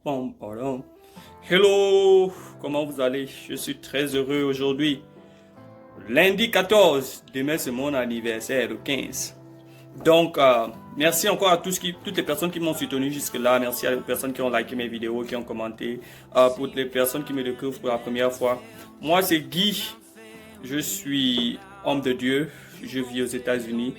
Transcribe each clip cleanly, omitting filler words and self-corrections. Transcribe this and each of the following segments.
Bon, pardon. Hello, comment vous allez? Je suis très heureux aujourd'hui. Lundi 14, demain c'est mon anniversaire, le 15. Donc, merci encore à toutes les personnes qui m'ont soutenu jusque-là. Merci aux personnes qui ont liké mes vidéos, qui ont commenté. Pour les personnes qui me découvrent pour la première fois. Moi, c'est Guy. Je suis homme de Dieu. Je vis aux États-Unis.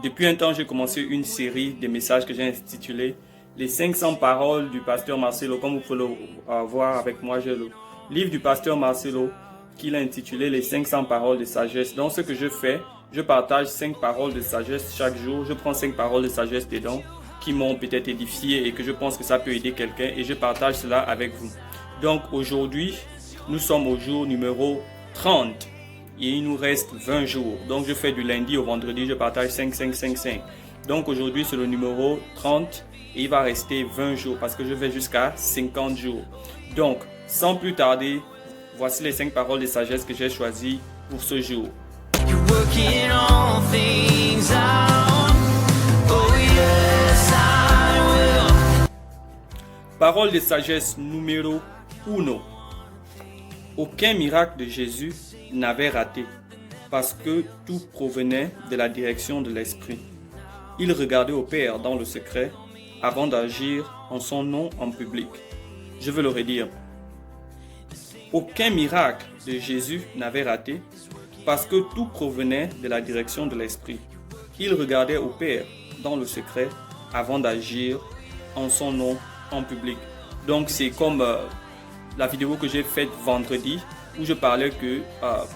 Depuis un temps, j'ai commencé une série de messages que j'ai intitulé Les 500 paroles du pasteur Marcelo. Comme vous pouvez le voir avec moi, j'ai le livre du pasteur Marcelo qu'il a intitulé Les 500 paroles de sagesse. Donc, ce que je fais, je partage 5 paroles de sagesse chaque jour. Je prends 5 paroles de sagesse dedans qui m'ont peut-être édifié et que je pense que ça peut aider quelqu'un et je partage cela avec vous. Donc, aujourd'hui, nous sommes au jour numéro 30 et il nous reste 20 jours. Donc, je fais du lundi au vendredi, je partage 5, 5, 5, 5. Donc, aujourd'hui, c'est le numéro 30 et il va rester 20 jours parce que je vais jusqu'à 50 jours. Donc, sans plus tarder, voici les 5 paroles de sagesse que j'ai choisies pour ce jour. Parole de sagesse numéro 1. Aucun miracle de Jésus n'avait raté parce que tout provenait de la direction de l'Esprit. Il regardait au Père dans le secret avant d'agir en son nom en public. Je veux le redire. Aucun miracle de Jésus n'avait raté parce que tout provenait de la direction de l'Esprit. Il regardait au Père dans le secret avant d'agir en son nom en public. Donc c'est comme la vidéo que j'ai faite vendredi où je parlais que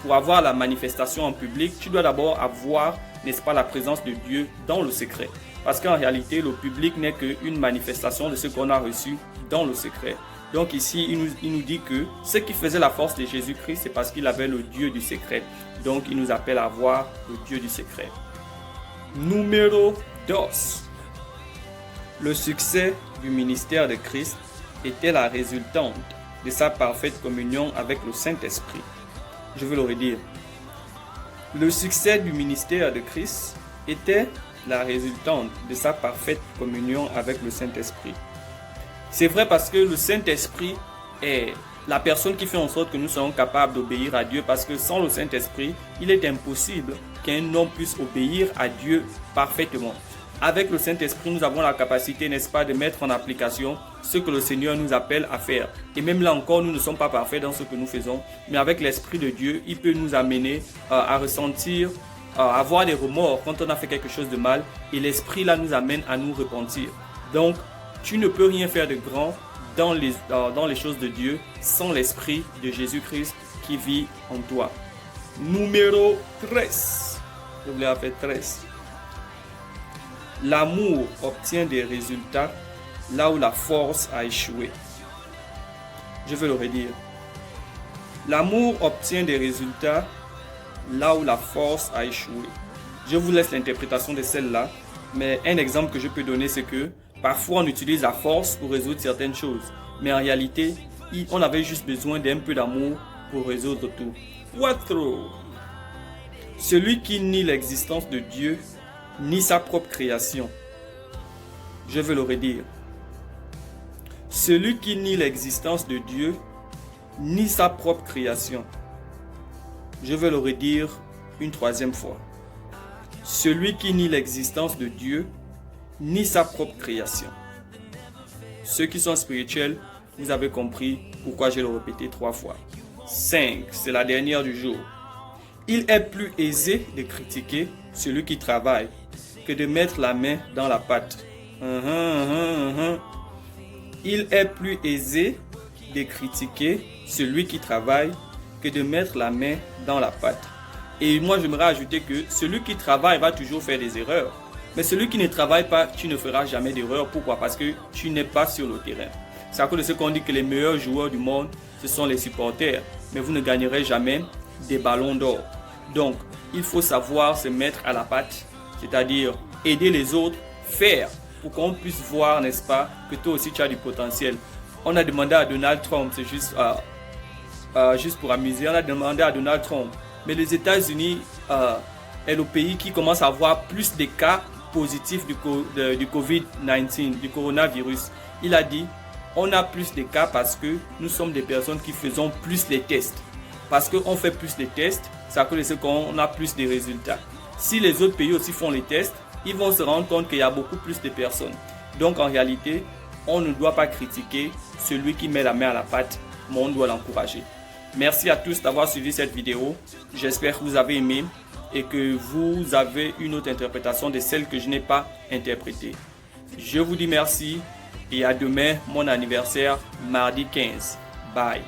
pour avoir la manifestation en public, tu dois d'abord avoir, n'est-ce pas, la présence de Dieu dans le secret. Parce qu'en réalité, le public n'est qu'une manifestation de ce qu'on a reçu dans le secret. Donc ici, il nous dit que ce qui faisait la force de Jésus-Christ, c'est parce qu'il avait le Dieu du secret. Donc il nous appelle à voir le Dieu du secret. Numéro 2. Le succès du ministère de Christ était la résultante de sa parfaite communion avec le Saint-Esprit. Je veux le redire. Le succès du ministère de Christ était la résultante de sa parfaite communion avec le Saint-Esprit. C'est vrai parce que le Saint-Esprit est la personne qui fait en sorte que nous soyons capables d'obéir à Dieu, parce que sans le Saint-Esprit, il est impossible qu'un homme puisse obéir à Dieu parfaitement. Avec le Saint-Esprit, nous avons la capacité, n'est-ce pas, de mettre en application ce que le Seigneur nous appelle à faire. Et même là encore, nous ne sommes pas parfaits dans ce que nous faisons, mais avec l'Esprit de Dieu, il peut nous amener à ressentir, à avoir des remords quand on a fait quelque chose de mal, et l'Esprit là nous amène à nous repentir. Donc, tu ne peux rien faire de grand dans les choses de Dieu sans l'Esprit de Jésus-Christ qui vit en toi. Numéro 13. Je voulais faire 13. L'amour obtient des résultats là où la force a échoué. Je vais le redire. L'amour obtient des résultats là où la force a échoué. Je vous laisse l'interprétation de celle-là, mais un exemple que je peux donner, c'est que parfois on utilise la force pour résoudre certaines choses, mais en réalité, on avait juste besoin d'un peu d'amour pour résoudre tout. 4. Celui qui nie l'existence de Dieu ni sa propre création. Je veux le redire. Celui qui nie l'existence de Dieu ni sa propre création. Je veux le redire une 3e fois. Celui qui nie l'existence de Dieu ni sa propre création. Ceux qui sont spirituels, vous avez compris pourquoi je le répété 3 fois. 5. C'est la dernière du jour. Il est plus aisé de critiquer celui qui travaille que de mettre la main dans la pâte. Il est plus aisé de critiquer celui qui travaille que de mettre la main dans la pâte. Et moi, j'aimerais ajouter que celui qui travaille va toujours faire des erreurs. Mais celui qui ne travaille pas, tu ne feras jamais d'erreur. Pourquoi? Parce que tu n'es pas sur le terrain. C'est à cause de ce qu'on dit que les meilleurs joueurs du monde, ce sont les supporters. Mais vous ne gagnerez jamais des ballons d'or. Donc, il faut savoir se mettre à la pâte, c'est-à-dire aider les autres, faire, pour qu'on puisse voir, n'est-ce pas, que toi aussi tu as du potentiel. On a demandé à Donald Trump, c'est juste pour amuser, on a demandé à Donald Trump, mais les États-Unis est le pays qui commence à avoir plus de cas positifs du Covid-19, du coronavirus. Il a dit, On a plus de cas parce que nous sommes des personnes qui faisons plus les tests. Parce qu'on fait plus les tests, c'est à cause de ce qu'on a plus de résultats. Si les autres pays aussi font les tests, ils vont se rendre compte qu'il y a beaucoup plus de personnes. Donc en réalité, on ne doit pas critiquer celui qui met la main à la pâte, mais on doit l'encourager. Merci à tous d'avoir suivi cette vidéo. J'espère que vous avez aimé et que vous avez une autre interprétation de celle que je n'ai pas interprétée. Je vous dis merci et à demain, mon anniversaire, mardi 15. Bye.